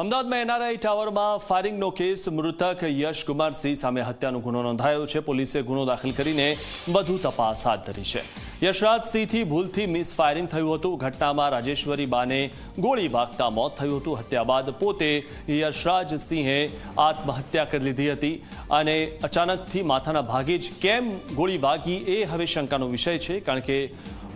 અમદાવાદમાં NRI ટાવરમાં ફાયરિંગનો case મૃતક યશ કુમારસિંહ સામે હત્યાનો ગુનો નોંધાયો છે। પોલીસે ગુનો દાખલ કરીને વધુ તપાસ હાથ ધરી છે। યશરાજસિંહથી ભૂલથી મિસ ફાયરિંગ થયું હતું। ઘટનામાં રાજેશ્વરી બાને ગોળી વાગતા મોત થયું હતું। હત્યા બાદ પોતે યશરાજસિંહે આત્મહત્યા કરી લીધી હતી અને અચાનકથી માથાના ભાગે જ કેમ ગોળી વાગી એ હવે શંકાનો વિષય છે, કારણ કે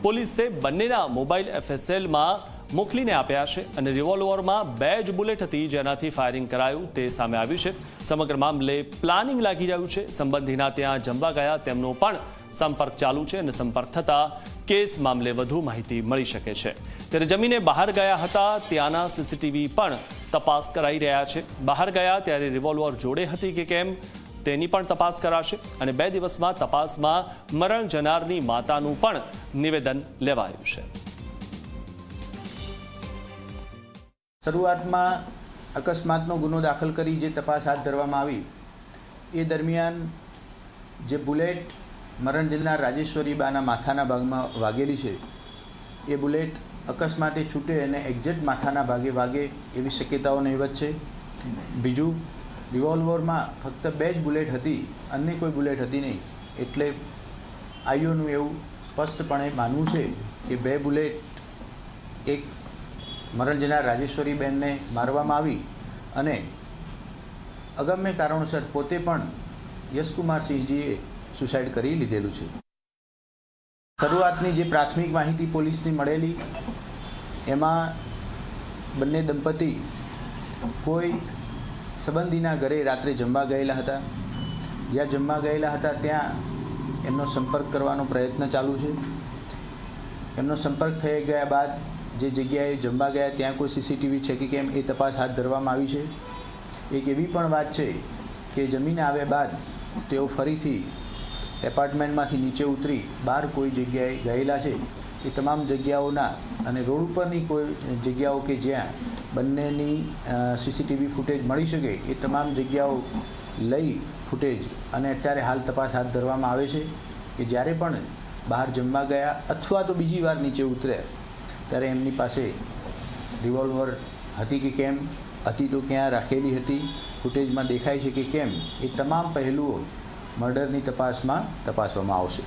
પોલીસે બંનેના મોબાઈલ એફએસએલમાં મોકલીને આપ્યા છે અને રિવોલ્વરમાં 2 જ બુલેટ હતી જેનાથી ફાયરિંગ કરાયું તે સામે આવ્યું છે। સમગ્ર મામલે પ્લાનિંગ લાગી રહ્યું છે। સંબંધીના ત્યાં જમવા ગયા તેમનો પણ સંપર્ક ચાલુ છે અને સંપર્ક થતાં કેસ મામલે વધુ માહિતી મળી શકે છે। ત્યારે જમીને બહાર ગયા હતા ત્યાંના સીસીટીવી પણ તપાસ કરાઈ રહ્યા છે। બહાર ગયા ત્યારે રિવોલ્વર જોડે હતી કે કેમ તેની પણ તપાસ કરાશે અને 2 દિવસમાં તપાસમાં મરણ જનારની માતાનું પણ નિવેદન લેવાયું છે। શરૂઆતમાં અકસ્માતનો ગુનો દાખલ કરી જે તપાસ હાથ ધરવામાં આવી એ દરમિયાન જે બુલેટ મરણ જનાર રાજેશ્વરીબાના માથાના ભાગમાં વાગેલી છે એ બુલેટ અકસ્માતે છૂટે અને એક્ઝેક્ટ માથાના ભાગે વાગે એવી શક્યતાઓ નહીવત છે। બીજું, રિવોલ્વરમાં ફક્ત 2 જ બુલેટ હતી, અન્ય કોઈ બુલેટ હતી નહીં, એટલે આઈઓનું એવું સ્પષ્ટપણે માનવું છે કે 2 બુલેટ એક મરણ જનાર રાજેશ્વરીબેનને મારવામાં આવી અને અગમ્ય કારણોસર પોતે પણ યશકુમારસિંહજીએ સુસાઇડ કરી લીધેલું છે। શરૂઆતની જે પ્રાથમિક માહિતી પોલીસની મળેલી એમાં બંને દંપતી કોઈ સંબંધીના ઘરે રાત્રે જમવા ગયેલા હતા। જ્યાં જમવા ગયેલા હતા ત્યાં એમનો સંપર્ક કરવાનો પ્રયત્ન ચાલુ છે। એમનો સંપર્ક થઈ ગયા બાદ જે જગ્યાએ જમવા ગયા ત્યાં કોઈ સીસીટીવી છે કે કેમ એ તપાસ હાથ ધરવામાં આવી છે। એક એવી પણ વાત છે કે જમીને આવ્યા બાદ તેઓ ફરીથી એપાર્ટમેન્ટમાંથી નીચે ઉતરી બહાર કોઈ જગ્યાએ ગયેલા છે એ તમામ જગ્યાઓના અને રોડ ઉપરની કોઈ જગ્યાઓ કે જ્યાં બંનેની સીસીટીવી ફૂટેજ મળી શકે એ તમામ જગ્યાઓ લઈ ફૂટેજ અને અત્યારે હાલ તપાસ હાથ ધરવામાં આવે છે કે જ્યારે પણ બહાર જમવા ગયા અથવા તો બીજી વાર નીચે ઉતર્યા ત્યારે એમની પાસે રિવોલ્વર હતી કે કેમ, હતી તો ક્યાં રાખેલી હતી, ફૂટેજમાં દેખાય છે કે કેમ, એ તમામ પહેલુઓ મર્ડરની તપાસમાં તપાસવામાં આવશે।